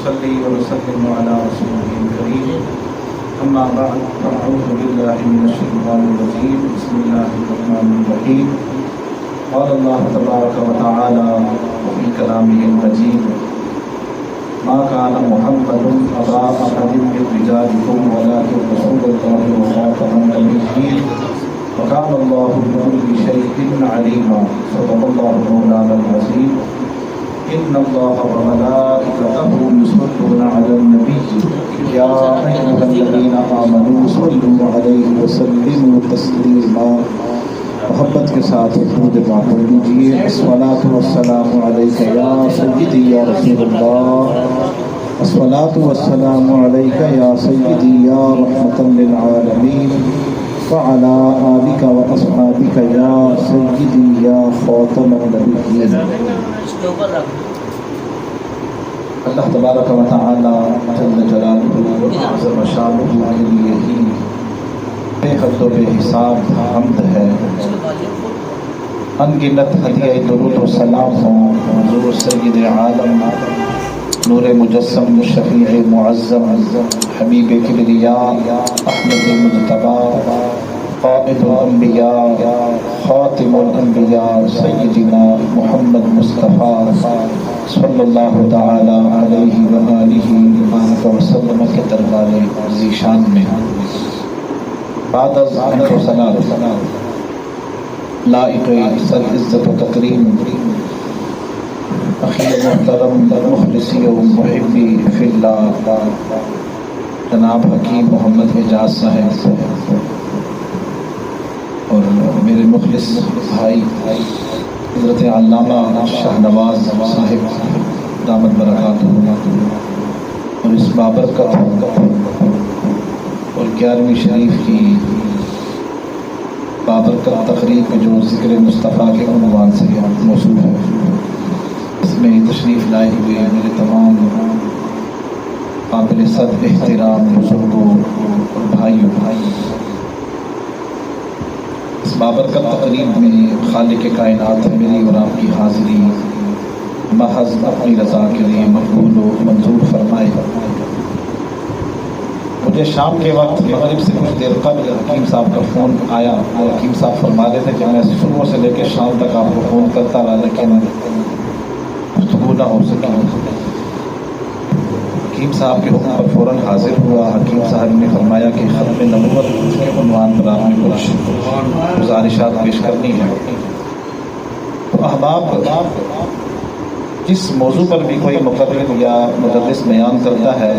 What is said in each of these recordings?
ونصلي ونسلم على رسوله الكريم أما بعد فأعوذ بالله من الشيطان الرجيم بسم الله الرحمن الرحيم قال الله تبارك وتعالى في كلامه المجيد ما كان محمد أبا أحد من رجالكم ولكن رسول الله وخاتم النبيين وكان الله بكل شيء عليما صدق الله مولانا العظيم إن الله وملائكته يصلون على النبي يا أيها الذين آمنوا صلوا عليه وسلموا تسليما محبت کے ساتھ درود پاک پڑھ لیجیے الصلاۃ والسلام علیک یا سیدی یا رسول اللہ الصلاۃ والسلام علیک یا سیدی یا رحمۃ للعالمین وعلى آلک واصحابک یا سیدی یا خاتم النبیین۔ اللہ تبارک و تعالی جل جلالہ عظم شانہ کے لیے ہی بے حد و بے حساب حمد ہے، ان گنت ہدیہ درود و سلام ہوں حضور سید عالم نور مجسم شفیع معظم حبیب کبریاء احمد مجتبی قائد الانبیاء خاتم الانبیاء سیدنا محمد مصطفیٰ صلی اللہ تعالی علیہ وآلہ وسلم کے دربار ذیشان میں بعد از انکو سلام لائق سر عزت و تکریم اخی محترم مخلصی و محبی فی اللہ جناب حکیم محمد اعجاز صاحب اور میرے مخلص بھائی حضرت علامہ شاہ نواز صاحب دامت برکاتہ اور اس بابرکت اور 11ویں شریف کی بابرکت تقریب میں جو ذکر مصطفیٰ کے عنوان سے موصول ہے، اس میں تشریف لائے ہوئے میرے تمام قابل صد احترام بزرگوں اور بھائیوں، اس بابرکت تقریب میں خالق کائنات میری اور آپ کی حاضری محض اپنی رضا کے لیے مقبول و منظور فرمائے۔ مجھے شام کے وقت مغرب سے کچھ دیر قبل حکیم صاحب کا فون آیا اور حکیم صاحب فرما رہے تھے کہ میں صبح سے لے کے شام تک آپ کو فون کرتا رہا لیکن گفتگو نہ ہو سکا۔ حکیم صاحب کے حکم پر فوراً حاضر ہوا۔ حکیم صاحب نے فرمایا کہ ختم نبوت کے عنوان پر آپ نے کچھ گزارشات پیش کرنی ہے۔ تو احباب، جس موضوع پر بھی کوئی مقرر یا مدرس بیان کرتا ہے،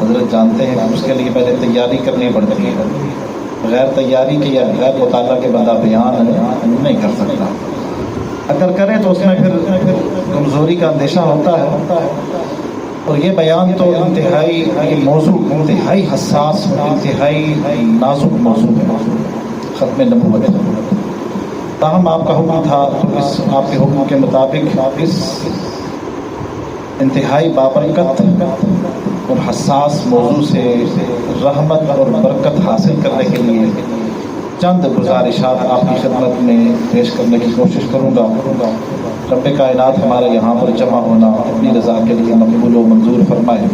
حضرت جانتے ہیں کہ اس کے لیے پہلے تیاری کرنی پڑتی ہے، بغیر تیاری کے یا بغیر مطالعہ کے بندہ بیان نہیں کر سکتا، اگر کرے تو اس میں پھر کمزوری کا اندیشہ ہوتا ہے۔ اور یہ بیان تو انتہائی یہ موضوع انتہائی حساس انتہائی نازک موضوع ہے، ختم نبوت۔ تاہم آپ کا حکم تھا تو اس آپ کے حکم کے مطابق اس انتہائی بابرکت اور حساس موضوع سے رحمت اور برکت حاصل کرنے کے لیے چند گزارشات آپ کی خدمت میں پیش کرنے کی کوشش کروں گا۔ رب کائنات ہمارے یہاں پر جمع ہونا اپنی رضا کے لیے مقبول و منظور فرمائے۔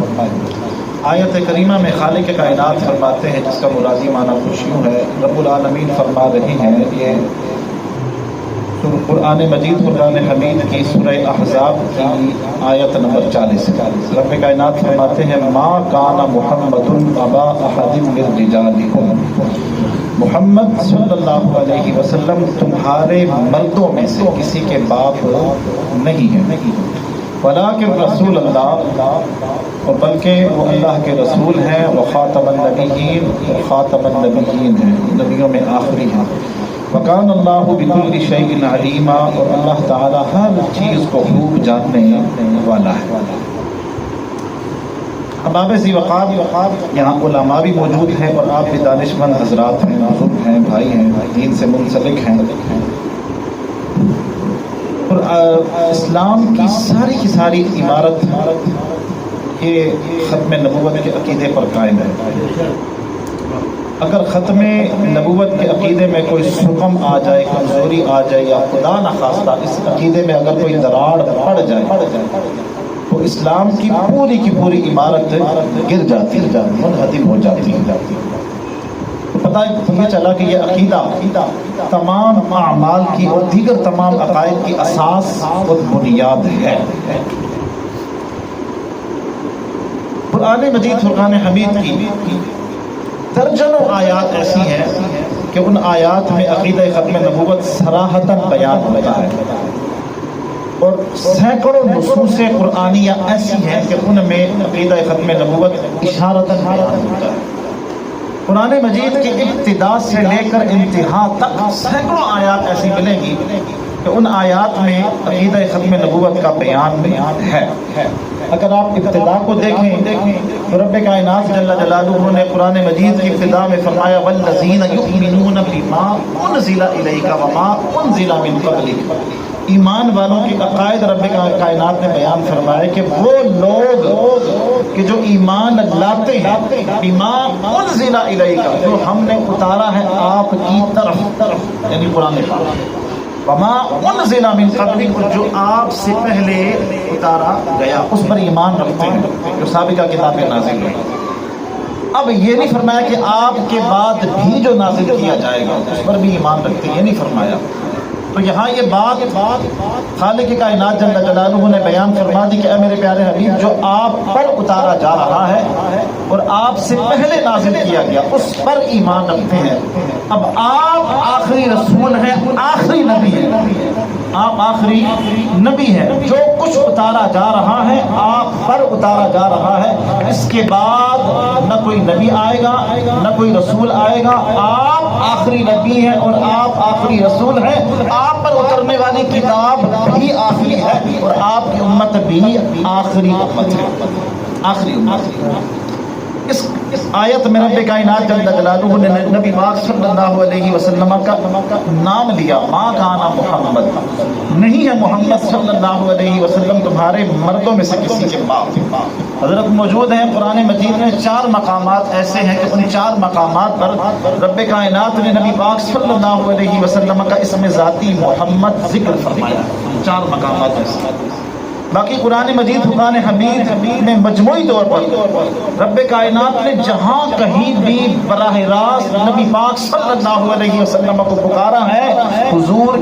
آیت کریمہ میں خالق کائنات فرماتے ہیں، جس کا مرادی معنی کچھ یوں ہے، رب العالمین فرما رہے ہیں، یہ قرآن مجید قرآن حمید کی سورہ احزاب کی آیت نمبر 40۔ رب کائنات فرماتے ہیں ما کان محمد ابا احد من رجالکم، محمد صلی اللہ علیہ وسلم تمہارے مردوں میں سے کسی کے باپ نہیں ہے، ولیکن رسول اللہ، اور بلکہ وہ اللہ کے رسول ہیں، وخاتم النبیین، خاتم النبیین ہیں، نبیوں میں آخری ہیں، وکان اللہ بکل شیء علیما، اور اللہ تعالی ہر چیز کو خوب جاننے والا ہے۔ احباب ذی وقار، یہاں علماء بھی موجود ہیں اور آپ بھی دانشمند حضرات ہیں، بزرگ ہیں، بھائی ہیں، دین سے منسلک ہیں، اور اسلام کی ساری عمارت یہ ختم نبوت کے عقیدے پر قائم ہے۔ اگر ختم نبوت کے عقیدے میں کوئی سقم آ جائے، کمزوری آ جائے، یا خدا نخواستہ اس عقیدے میں اگر کوئی دراڑ پڑ جائے تو اسلام کی پوری عمارت گر جاتی منہدم ہو جاتی تو پتہ یہ چلا کہ یہ عقیدہ تمام اعمال کی اور دیگر تمام عقائد کی اساس اور بنیاد ہے۔ قرآن مجید فرقان حمید کی درجنوں آیات ایسی ہیں کہ ان آیات میں عقیدہ ختم نبوت صراحتاً بیان ہوتا ہے، اور سینکڑوں نصوص قرآنیہ ایسی ہیں کہ ان میں عقیدہ ختم نبوت اشارتاً بیان ہوتا ہے۔ قرآن مجید کی ابتدا سے لے کر انتہا تک سینکڑوں آیات ایسی ملیں گی کہ ان آیات میں عقیدہ ختم نبوت کا بیان ہے۔ اگر آپ ابتدا کو دیکھیں تو رب کائنات جل جلالہ نے قرآن مجید کی ابتدا میں فرمایا والذین یؤمنون بما انزل الیک وما انزل من قبلک، ایمان والوں کے عقائد رب کائنات نے بیان فرمائے کہ وہ لوگ کہ جو ایمان لاتے ہیں بما انزل الیک، جو ہم نے اتارا ہے آپ کی طرف، یعنی قرآن پاک، وما انزل من قبلک، جو آپ سے پہلے اتارا گیا اس پر ایمان رکھتے ہیں، جو سابقہ کتابیں نازل ہوئی۔ اب یہ نہیں فرمایا کہ آپ کے بعد بھی جو نازل کیا جائے گا اس پر بھی ایمان رکھتے ہیں، یہ نہیں فرمایا۔ تو یہاں یہ بات خالق کائنات جل جلالہ نے بیان فرما دی کہ اے میرے پیارے حبیب، جو آپ پر اتارا جا رہا ہے اور آپ سے پہلے نازل کیا گیا اس پر ایمان رکھتے ہیں۔ اب آپ آخری رسول ہیں، آخری نبی ہیں، آپ آخری نبی ہیں، جو کچھ اتارا جا رہا ہے آپ پر اتارا جا رہا ہے، اس کے بعد نہ کوئی نبی آئے گا نہ کوئی رسول آئے گا، آپ آخری نبی ہیں اور آپ آخری رسول ہیں، آپ پر اترنے والی کتاب بھی آخری ہے اور آپ کی امت بھی آخری امت ہے، آخری امت۔ اس آیت میں رب کائنات جل جلالہ نے نبی پاک صلی اللہ علیہ وسلم کا نام لیا، ما کان محمد، نہیں ہے محمد صلی اللہ علیہ وسلم تمہارے مردوں میں سے کسی کے باپ۔ حضرت موجود ہیں قرآن مجید میں 4 مقامات ایسے ہیں کہ ان 4 مقامات پر رب کائنات نے نبی پاک صلی اللہ علیہ وسلم کا اسم ذاتی محمد ذکر فرمایا، 4 مقامات ایسے۔ باقی قرآن مجید فرقان حمید میں مجموعی طور پر رب کائنات نے جہاں کہیں بھی براہ راست نبی پاک صلی اللہ علیہ وسلم کو پکارا ہے حضور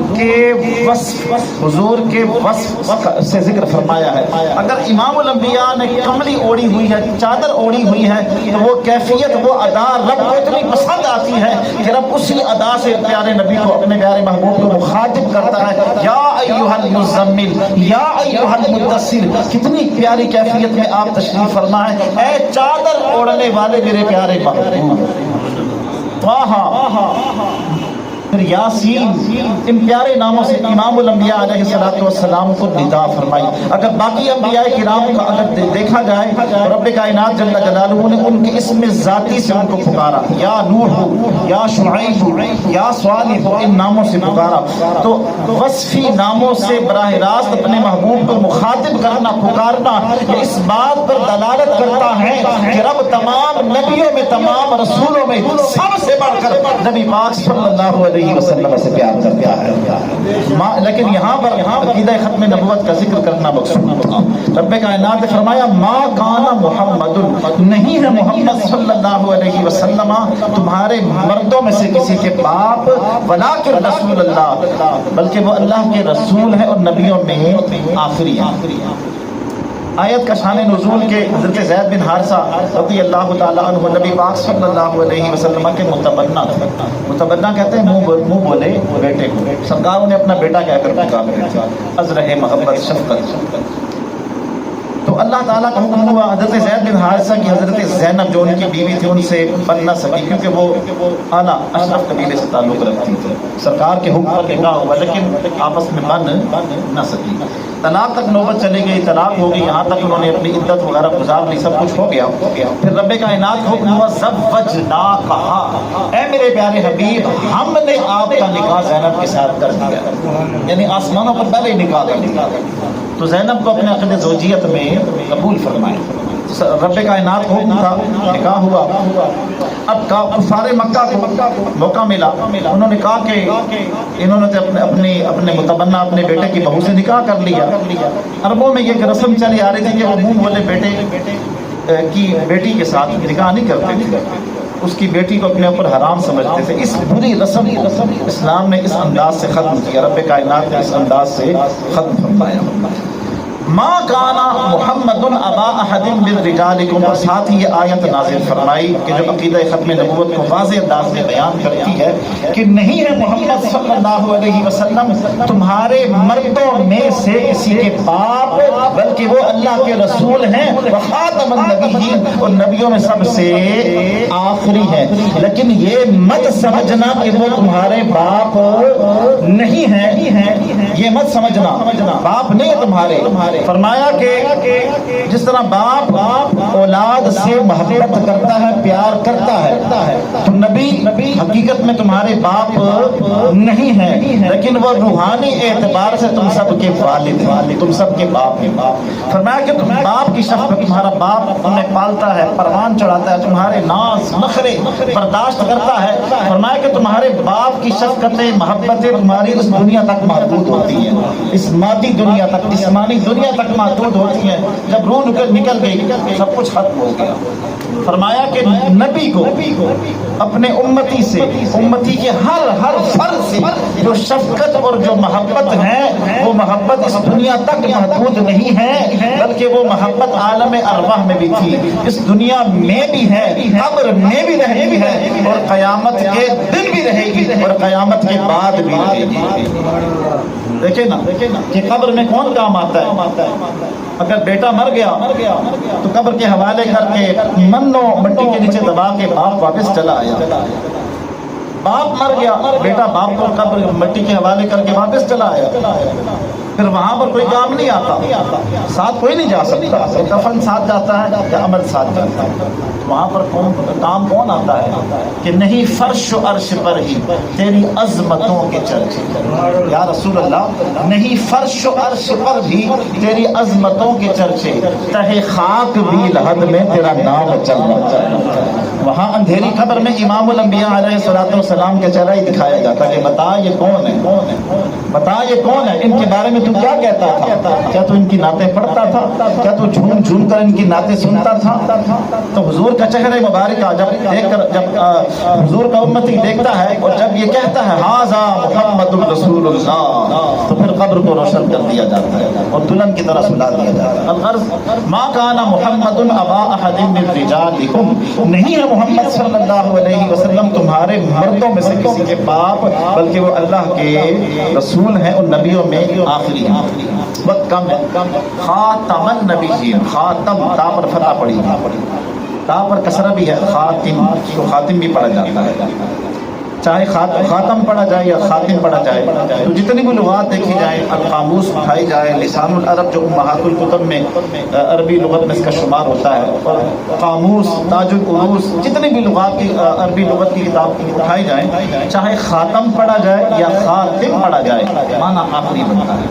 کے وصف سے ذکر فرمایا ہے۔ اگر امام الانبیاء نے کملی اوڑی ہوئی ہے، چادر اوڑی ہوئی ہے، تو وہ کیفیت، وہ ادا رب کو اتنی پسند آتی ہے کہ رب اسی ادا سے پیارے نبی کو، اپنے پیارے محبوب کو مخاطب کرتا ہے، یا ایھا المزمل، یا ایھا مدثر۔ کتنی پیاری کیفیت میں آپ تشریف فرما ہے، اے چادر اوڑھنے والے میرے پیارے محبوب، پھر یاسین، ان پیارے ناموں سے امام الانبیاء علیہ السلام کو ندا فرمائی۔ اگر باقی انبیاء کرام کا اگر دیکھا جائے تو رب کائنات جل جلالہ نے ان کے اسم ذاتی سے ان کو پکارا، یا نوح، یا شعیب، یا صالح، ان ناموں سے پکارا۔ تو وصفی ناموں سے براہ راست اپنے محبوب کو مخاطب کرنا، پکارنا، یہ اس بات پر دلالت کرتا ہے کہ رب تمام نبیوں میں، تمام رسولوں میں سب سے بڑھ کر نبی پاک صلی اللہ علیہ وسلم سے پیار کرتا ہے۔ لیکن یہاں پر عقیدہ ختم نبوت کا ذکر کرنا مقصود تھا۔ رب کائنات نے فرمایا ما کان محمد، نہیں ہے محمد صلی اللہ علیہ وسلم تمہارے مردوں میں سے کسی کے باپ، ولکن رسول اللہ، بلکہ وہ اللہ کے رسول ہیں اور نبیوں میں آخری ہیں۔ آیت کا شان نزول کے حضرت زید بن حارثہ رضی اللہ تعالیٰ عنہ نبی پاک صلی اللہ علیہ وسلم کے متبنہ تھے۔ متبنہ کہتے ہیں منہ بولے بیٹے کو، سرکار نے اپنا بیٹا کہہ کر پکارتے تھے، ازرہ محبت شفقت۔ تو اللہ تعالیٰ کا حکم ہوا حضرت زید بن حارثہ کی حضرت زینب جو ان کی بیوی تھی ان سے بن نہ سکی، کیونکہ وہ اعلیٰ اشرف قبیلے سے تعلق رکھتی تھی۔ سرکار کے حکم پر نکاح ہوا لیکن آپس میں بن نہ سکی، طلاق تک نوبت چلی گئی، طلاق ہو گئی، یہاں تک انہوں نے اپنی عدت وغیرہ گزار لی، سب کچھ ہو گیا۔ پھر رب کائنات کا حکم ہوا زوجناکہا، اے میرے پیارے حبیب ہم نے آپ کا نکاح زینب کے ساتھ کر دیا، یعنی آسمانوں پر پہلے ہی نکاح کر دیا۔ تو زینب کو اپنے عقد زوجیت میں قبول فرمائے۔ رب کائنات کو حکم تھا، نکاح ہوا۔ اب کفار مکہ کو موقع ملا، انہوں نے کہا کہ انہوں نے اپنے متبنہ اپنے بیٹے کی بہو سے نکاح کر لیا۔ عربوں میں یہ ایک رسم چلی آ رہی تھی کہ وہ منہ والے بیٹے کی بیٹی کے ساتھ نکاح نہیں کرتے تھے، اس کی بیٹی کو اپنے اوپر حرام سمجھتے تھے۔ اس بری رسم کو اسلام نے اس انداز سے ختم کیا، رب کائنات نے اس انداز سے ختم فرمایا۔ ما کانا محمد ابا احد من رجالکم، اور ساتھ ہی یہ آیت نازل فرمائی کہ جو عقیدہ ختم نبوت کو واضح انداز میں بیان کرتی ہے کہ نہیں ہے محمد صلی اللہ علیہ وسلم تمہارے مردوں میں سے کسی کے باپ، بلکہ وہ اللہ کے رسول ہیں، وخاتم النبیین، اور نبیوں میں سب سے آخری ہیں۔ لیکن یہ مت سمجھنا کہ وہ تمہارے باپ نہیں ہیں، یہ مت سمجھنا باپ نہیں ہے تمہارے۔ فرمایا کہ جس طرح باپ اولاد سے محبت کرتا ہے، پیار کرتا ہے، تو نبی حقیقت میں تمہارے باپ نہیں ہیں، لیکن وہ روحانی اعتبار سے تم سب کے والد ہیں، تم سب کے باپ ہیں۔ فرمایا کہ تم باپ کی شفقت، تمہارا باپ تمہیں پالتا ہے، پروان چڑھاتا ہے، تمہارے ناز نخرے برداشت کرتا ہے۔ فرمایا کہ تمہارے باپ کی شفقتیں، محبتیں تمہاری اس دنیا تک محدود ہوتی ہیں، اس مادی دنیا تک، جسمانی دنیا تک محدود ہوتی ہیں۔ جب روح نکل گئی سب کچھ ختم ہو گیا۔ فرمایا کہ نبی کو اپنے امتی سے، امتی کے ہر فرد سے جو شفقت اور جو محبت ہے، وہ محبت اس دنیا تک محدود نہیں ہے، بلکہ وہ محبت عالم ارواح میں بھی تھی، اس دنیا میں بھی ہے، قبر میں بھی رہتی ہے، اور قیامت کے دن بھی رہے گی، اور قیامت کے بعد بھی رہے گی۔ دیکھیں نا کہ قبر میں کون کام آتا ہے؟ اگر بیٹا مر گیا تو قبر کے حوالے کر کے منو مٹی کے نیچے دبا کے باپ واپس چلا آیا۔ باپ مر گیا، بیٹا باپ کو قبر مٹی کے حوالے کر کے واپس چلا آیا۔ پھر وہاں پر کوئی کام نہیں آتا، ساتھ کوئی نہیں جا سکتا، کفن ساتھ جاتا ہے یا عمل ساتھ جاتا ہے۔ وہاں پر کام کون آتا ہے کہ نہیں فرش و عرش پر ہی تیری عظمتوں کے چرچے، یا رسول اللہ نہیں فرش و عرش پر بھی تیری عظمتوں کے چرچے، تہ خاک بھی لحد میں تیرا نام چلنا چاہیے۔ وہاں اندھیری قبر میں امام الانبیاء علیہ السلام کے چہرہ ہی دکھایا جاتا کہ بتا یہ کون ہے، بتا یہ کون ہے، ان کے بارے میں تو کیا کہتا تھا؟ کیا تو ان کی نعتیں پڑھتا تھا؟ کیا تو جھوم جھوم کر ان کی نعتیں سنتا تھا؟ تو حضور کا چہرہ مبارکہ جب دیکھ کر، جب حضور کا امتی دیکھتا ہے اور جب یہ کہتا ہے ھذا محمد رسول اللہ، تو پھر قبر کو روشن کر دیا جاتا ہے اور دلہن کی طرح سلا دیا جاتا ہے۔ الغرض ما کان محمد ابا احد من رجالکم، نہیں ہے محمد صلی اللہ علیہ وسلم تمہارے مردوں میں سے کسی کے باپ، بلکہ وہ اللہ کے رسول ہیں اور نبیوں میں آخری ہیں۔ وقت کم ہے۔ خاتم النبیین، خاتم تا پر فتح پڑی، تا پر کسرہ بھی ہے، خاتم کو خاتم بھی پڑھا جاتا ہے، چاہے خاتم پڑھا جائے یا خاتم پڑھا جائے۔ تو جتنی بھی لغات دیکھی جائیں، القاموس اٹھائی جائے، لسان العرب جو امہات الکتب میں عربی لغت میں اس کا شمار ہوتا ہے، اور قاموس، تاج العروس، جتنی بھی لغات کی عربی لغت کی کتاب اٹھائی جائیں، چاہے خاتم پڑھا جائے یا خاتم پڑھا جائے، معنی آخری بنتا ہے،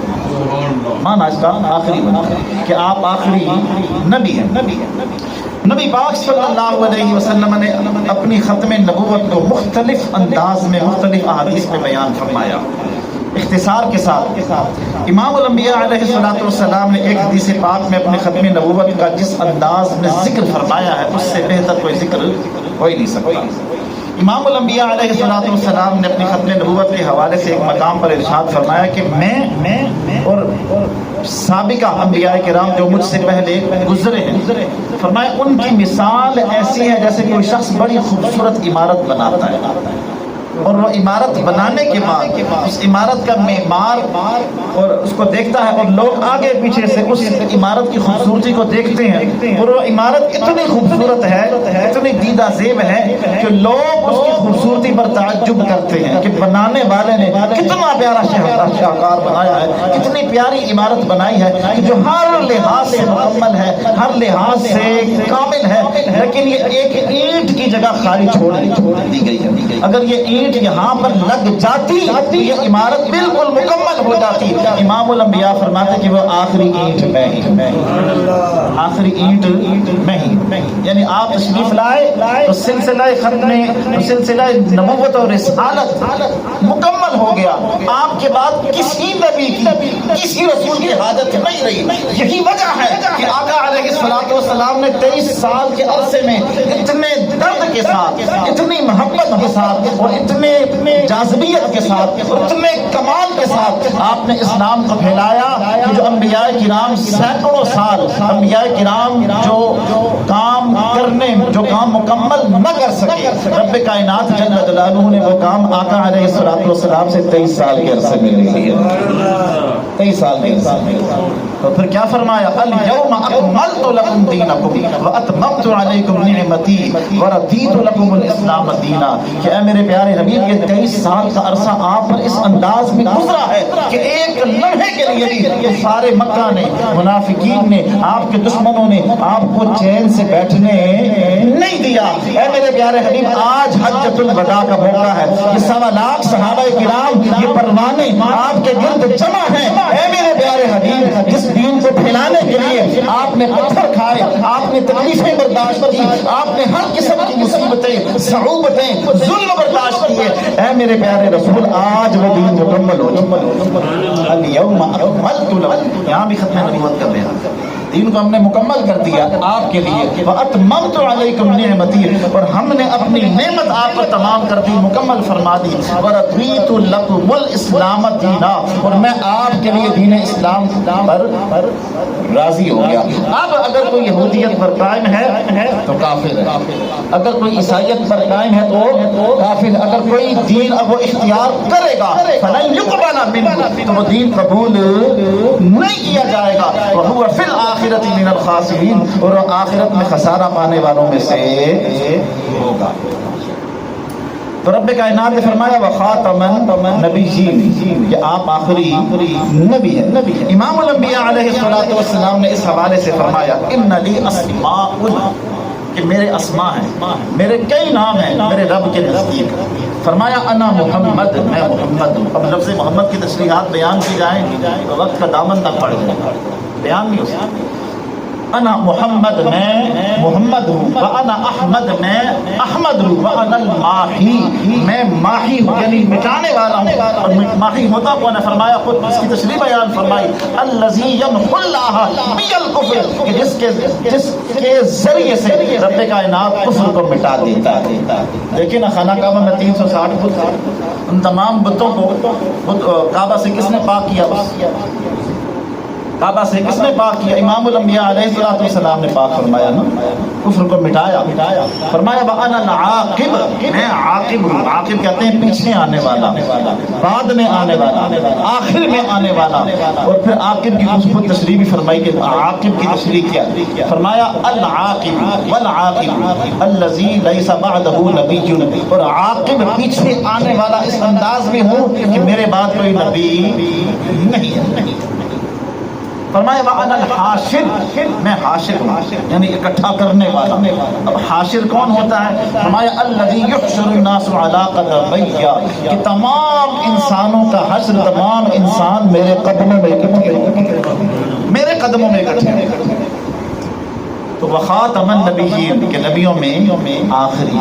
معنی اس کا آخری بنتا ہے کہ آپ آخری نبی ہیں۔ نبی پاک صلی اللہ علیہ وسلم نے اپنی ختم نبوت کو مختلف انداز میں، مختلف احادیث میں بیان فرمایا۔ اختصار کے ساتھ امام الانبیاء علیہ السلام نے ایک حدیث پاک میں اپنے ختم نبوت کا جس انداز میں ذکر فرمایا ہے، اس سے بہتر کوئی ذکر ہو ہی نہیں سکتا۔ امام الانبیاء علیہ السلام نے اپنی ختم نبوت کے حوالے سے ایک مقام پر ارشاد فرمایا کہ میں اور سابقہ انبیاء کرام جو مجھ سے پہلے گزرے ہیں، فرمایا ان کی مثال ایسی ہے جیسے کوئی شخص بڑی خوبصورت عمارت بناتا ہے، اور وہ عمارت بنانے کے بعد اس عمارت کا معمار اور اس کو دیکھتا ہے، اور لوگ آگے پیچھے سے اس عمارت کی خوبصورتی کو دیکھتے ہیں، اور وہ عمارت اتنی خوبصورت ہے، اتنی دیدہ زیب ہے کہ لوگ اس کی خوبصورتی پر تعجب کرتے ہیں کہ بنانے والے نے کتنا پیارا شاہکار بنایا ہے، کتنی پیاری عمارت بنائی ہے کہ جو ہر لحاظ سے مکمل ہے، ہر لحاظ سے کامل ہے، لیکن یہ ایک اینٹ کی جگہ خالی چھوڑ دی گئی ہے. اگر یہ اینٹ یہاں پر لگ جاتی تو یہ عمارت بالکل مکمل ہو جاتی. امام الانبیاء فرماتے کہ وہ آخری اینٹ میں ہی آخری اینٹ میں ہی. یعنی آپ تشریف لائے تو سلسلہ ختم سلسلہ نبوت اور رسالت مکمل ہو گیا. آپ کے بعد کسی نبی کی کسی رسول کی حاجت نہیں رہی. یہی وجہ ہے کہ آقا علیہ الصلوۃ والسلام نے 23 سال کے عرصے میں اتنے درد کے ساتھ, اتنی محبت کے ساتھ اور اتنے جاذبیت کے ساتھ اور اتنے کمال کے ساتھ آپ نے اسلام کو پھیلایا کہ جو انبیاء کرام سینکڑوں سال انبیاء کرام جو کام مکمل نہ کر سکے, رب کائنات جل جلالہ نے وہ کام آقا علیہ الصلوۃ والسلام سے 23 سال کے عرصے میں لے لیا. 23 سال کے عرصے میں. تو پھر کیا فرمایا؟ الیوم اکملت لکم دینکم واتممت علیکم نعمتی ورضیت لکم الاسلام دینا. کہ اے میرے پیارے حبیب, یہ 23 سال کا عرصہ آپ پر اس انداز میں گزرا ہے کہ ایک لمحے کے لیے بھی سارے مکہ نے, منافقین نے, آپ کے دشمنوں نے آپ کو چین سے بیٹھنے نہیں دیا. اے میرے پیارے حبیب, آج حجۃ الوداع کا موقع ہے. یہ 1.25 لاکھ صحابہ کرام, یہ پروانے آپ کے گرد جمع ہیں. اے میرے پیارے حبیب, جس دین کو پھیلانے کے لیے آپ نے پتھر کھائے, آپ نے تکلیفیں برداشت کی, آپ نے ہر قسم کی مصیبتیں, صعوبتیں, ظلم برداشت کیے. اے میرے پیارے رسول, آج وہ دین مکمل ہو چکا. الیوم اکملت لکم, یہاں بھی ختم نبوت کا بیان, دین کو ہم نے مکمل کر دیا آپ کے لیے. واتممت علیکم نعمتی, اور ہم نے اپنی نعمت آپ پر تمام کر دی, مکمل فرما دی. ورضیت لکم الاسلام دینا, اور میں آپ کے لیے دین اسلام پر راضی ہو گیا. اب اگر کوئی یہودیت پر قائم ہے تو کافر ہے, اگر کوئی عیسائیت پر قائم ہے تو کافر, اگر کوئی دین اب وہ اختیار کرے گا فلن یقبل منہ, تو وہ دین قبول نہیں کیا جائے گا. وہو فی الآخرۃ من الخاسرین, اور آخرت میں خسارہ پانے والوں میں سے ہوگا. تو رب کائنات نے فرمایا وخاتم النبیین, کہ آپ آخری نبی ہیں. امام الانبیاء علیہ الصلوۃ والسلام نے اس حوالے سے فرمایا ان لی اسماء, کہ میرے اسماء ہیں, میرے کئی نام ہیں میرے رب کے نزدیک. فرمایا انا محمد, میں محمد ہوں. اب لفظ محمد کی تشریحات بیان کی جائیں تو وقت کا دامن تک پڑ جائے گا, بیان نہیں ہو سکتا. انا محمد, میں محمد ہوں. وانا احمد, میں احمد ہوں. وانا الماحی, میں ماحی ہوں, یعنی مٹانے والا ہوں. اور ماحی ہوتا کون ہے؟ فرمایا خود اس کی تشریح بیان فرمائی, الذی یمحو اللہ بالکفر, کہ جس کے ذریعے سے رب کائنات کفر کو مٹا دیتا ہے. دیکھیں نا, خانہ کعبہ میں 360 بت, ان تمام بتوں کو کعبہ سے کس نے پاک کیا؟ کعبہ سے کس نے پاک کیا؟ امام الانبیاء علیہ الصلوۃ والسلام نے پاک فرمایا نا, کفر کو مٹایا. فرمایا وانا العاقب, میں عاقب ہوں. عاقب کہتے ہیں پیچھے آنے والا, بعد میں آنے والا, آخر میں آنے والا. اور پھر عاقب کی خود تشریح بھی فرمائی کہ عاقب کی تشریح کیا؟ فرمایا العاقب والعاقب الذی لیس بعدہ نبی, اور عاقب پیچھے آنے والا اس انداز میں ہوں کہ میرے بعد کوئی نبی نہیں ہے. فرمایا وانا الحاشر, میں حاشر ہوں, یعنی اکٹھا کرنے والا. اب حاشر کون ہوتا ہے؟ فرمایا الذی یحشر الناس علی قدمی, کہ تمام انسانوں کا حشر, تمام انسان میرے قدموں میں اکٹھے ہوں, میرے قدموں میں اکٹھے ہوں. تو وخاتم النبیین, کہ نبیوں میں آخری.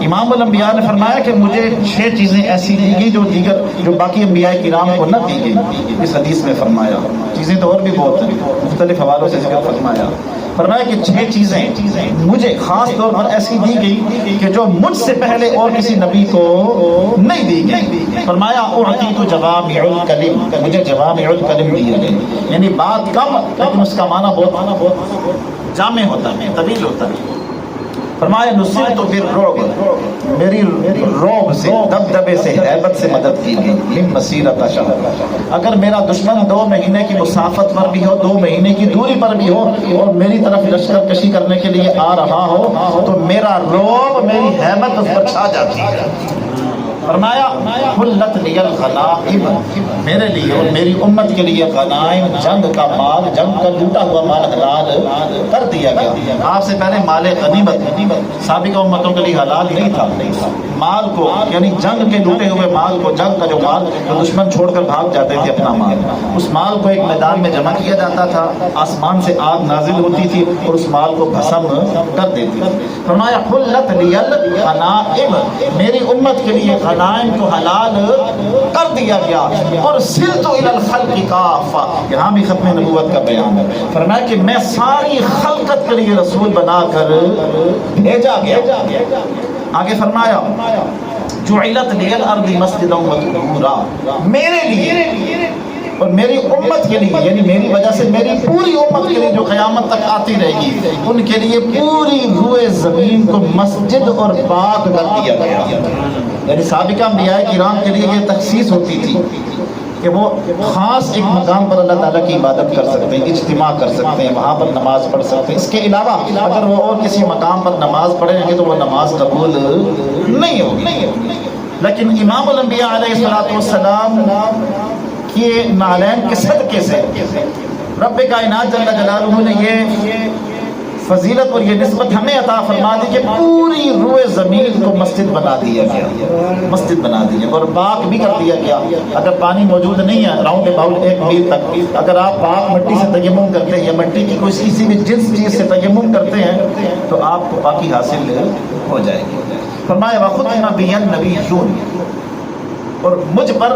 امام الانبیاء نے فرمایا کہ مجھے 6 چیزیں ایسی دی گئی جو باقی انبیاء کرام کو نہ دی گئی. اس حدیث میں فرمایا, چیزیں تو اور بھی بہت ہیں, مختلف حوالوں سے ذکر فرمایا. فرمایا کہ 6 چیزیں مجھے خاص طور پر ایسی دی گئی کہ جو مجھ سے پہلے اور کسی نبی کو نہیں دی گئی. فرمایا اعطیت جوامع الکلم, مجھے جوامع الکلم دیے گئے, یعنی بات کم لیکن اس کا معنی بہت جامع ہوتا ہے, طویل ہوتا ہے. فرمایا نصرت بالرعب, میری رعب سے, دبدبے سے, ہیبت سے مدد کی گئی. من مسیرۃ شہر, اگر میرا دشمن 2 مہینے کی مسافت پر بھی ہو, 2 مہینے کی دوری پر بھی ہو, اور میری طرف لشکر کشی کرنے کے لیے آ رہا ہو, تو میرا رعب, میری ہیبت اس پر چھا جاتی ہے. فرمایا حلت لی الغنائم، میرے لیے اور میری امت کے لیے غنائم، جنگ کا مال، جنگ کا لوٹا ہوا مال حلال کر دیا گیا۔ آپ سے پہلے مال غنیمت سابقہ امتوں کے لیے حلال نہیں تھا۔ مال کو یعنی جنگ کے لوٹے ہوئے مال کو، جنگ کا جو مال جو دشمن چھوڑ کر بھاگ جاتے تھے اپنا مال، اس مال کو ایک میدان میں جمع کیا جاتا تھا، آسمان سے آگ نازل ہوتی تھی اور اس مال کو بھسم کر دیتی تھی۔ فرمایا حلت لی الغنائم، میری امت کے لیے غنائم کو حلال کر دیا گیا۔ اور سلت الی الخلق کافہ، یہاں بھی ختم نبوت کا بیان ہے۔ فرمایا کہ میں ساری خلقت کے لیے رسول بنا کر بھیجا گیا۔ آگے فرمایا جعلت لی الارض مسجدا وطہورا، میرے لیے اور میری امت کے لیے، یعنی میری وجہ سے میری پوری امت کے لیے جو قیامت تک آتی رہے گی، ان کے لیے پوری روئے زمین کو مسجد اور پاک کر دیا گیا۔ یعنی سابقہ انبیاء کرام کے لیے یہ تخصیص ہوتی تھی کہ وہ خاص ایک مقام پر اللہ تعالیٰ کی عبادت کر سکتے ہیں، اجتماع کر سکتے ہیں، وہاں پر نماز پڑھ سکتے ہیں۔ اس کے علاوہ اگر وہ اور کسی مقام پر نماز پڑھیں گے تو وہ نماز قبول نہیں ہوگی۔ لیکن امام الانبیاء علیہ السلام کے نالین کے صدقے سے رب کائنات جل جلالہ نے یہ فضیلت اور یہ نسبت ہمیں عطا فرما دی کہ پوری روئے زمین کو مسجد بنا دیا گیا، مسجد بنا دی اور پاک بھی کر دیا گیا۔ اگر پانی موجود نہیں ہے راؤنڈ اباؤٹ 1 میل تک، اگر آپ پاک مٹی سے تیمم کرتے ہیں یا مٹی کی کوئی کسی بھی جنس چیز سے تیمم کرتے ہیں تو آپ کو پاکی حاصل ہو جائے گی۔ فرمایا وختم بی النبیون، اور مجھ پر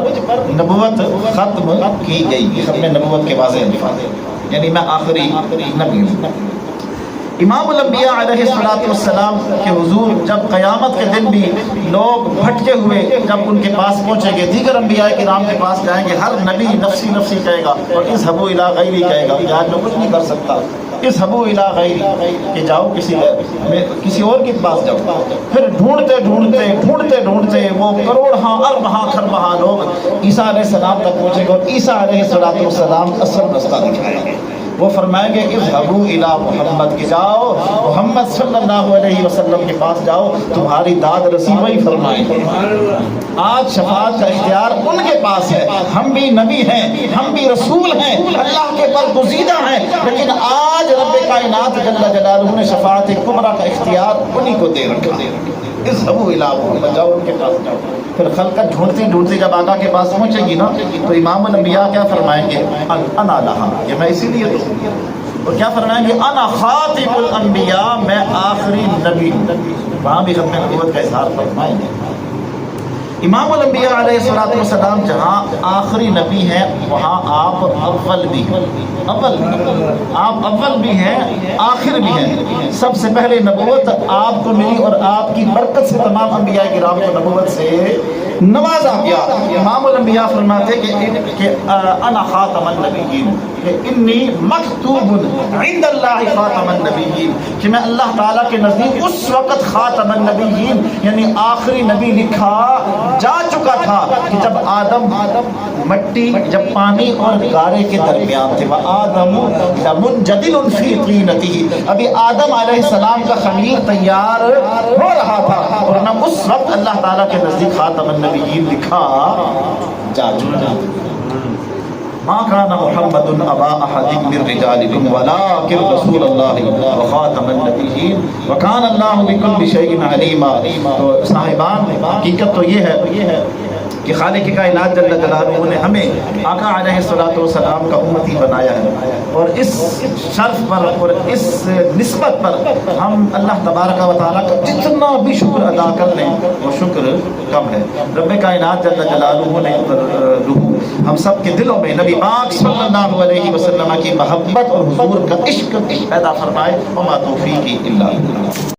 نبوت ختم کی گئی، ختم نبوت کے واضح الفاظ، یعنی میں آخری نبی ہوں۔ امام الانبیاء علیہ السلام کے حضور جب قیامت کے دن بھی لوگ بھٹکے ہوئے جب ان کے پاس پہنچیں گے، دیگر انبیاء کرام کے پاس جائیں گے، ہر نبی نفسی نفسی کہے گا اور اذهبوا الی غیری کہے گا کہ آج میں کچھ نہیں کر سکتا، اذهبوا الی غیری کہ جاؤ کسی اور کے پاس جاؤ۔ پھر ڈھونڈتے ڈھونڈتے ڈھونڈتے ڈھونڈتے وہ کروڑہاں اربہاں خربہاں لوگ عیسیٰ علیہ السلام تک پہنچیں گے اور عیسیٰ علیہ السلام اصل رستہ دکھائیں گے۔ وہ فرمائیں گے اذهبوا الی محمد کہ جاؤ محمد صلی اللہ علیہ وسلم کے پاس جاؤ، تمہاری داد رسی وہی فرمائیں گے۔ آج شفاعت کا اختیار ان کے پاس ہے، ہم بھی نبی ہیں، ہم بھی رسول ہیں، اللہ کے برگزیدہ ہیں، لیکن آج رب کائنات جل جلالہ نے شفاعت کبریٰ کا اختیار انہی کو دے رکھا۔ اذهبوا الی محمد، جاؤ ان کے پاس جاؤ۔ پھر خلقت ڈھونڈتی ڈھونڈتی جب آقا کے پاس پہنچے گی نا تو امام الانبیاء کیا فرمائیں گے؟ انا لہا، یہ میں اسی لیے تو، اور کیا فرمائیں گے؟ انا خاتم الانبیاء، میں آخری نبی ہوں۔ وہاں بھی ختم نبوت کا اظہار فرمائیں گے۔ امام الانبیاء علیہ السلام جہاں آخری نبی ہیں وہاں آپ اول بھی ہیں، آپ اول بھی ہیں، آخر بھی ہیں۔ سب سے پہلے نبوت آپ کو ملی اور آپ کی برکت سے تمام انبیاء کرام کو نبوت سے نوازا گیا۔ امام الانبیاء فرماتے کہ انا خاتم النبیین، کہ انی مکتوب عند اللہ خاتم النبیین، کہ میں اللہ تعالیٰ کے نزدیک اس وقت خاتم النبیین یعنی آخری نبی لکھا جا چکا تھا کہ جب آدم مٹی، جب پانی اور گارے کے درمیان تھے، وآدم لمنجدل فی طینتہ، ابھی آدم علیہ السلام کا خمیر تیار ہو رہا تھا اور نہ اس وقت اللہ تعالیٰ کے نزدیک خاتم النبیین لکھا جا چکا۔ ما كان محمد ابا احد من رجالكم ولكن رسول الله وخاتم النبيين وكان الله بكل شيء عليما۔ تو صاحبان حقیقت تو یہ ہے کہ خالق کائنات جل جلالہ نے ہمیں آقا علیہ السلام کا امتی بنایا ہے، اور اس شرف پر اور اس نسبت پر ہم اللہ تبارک و تعالیٰ کا جتنا بھی شکر ادا کر لیں وہ شکر کم ہے۔ رب کائنات جل جلالہ نے ہم سب کے دلوں میں نبی پاک صلی اللہ علیہ وسلم کی محبت اور حضور کا عشق پیدا فرمائے۔ وما توفیقی الا باللہ۔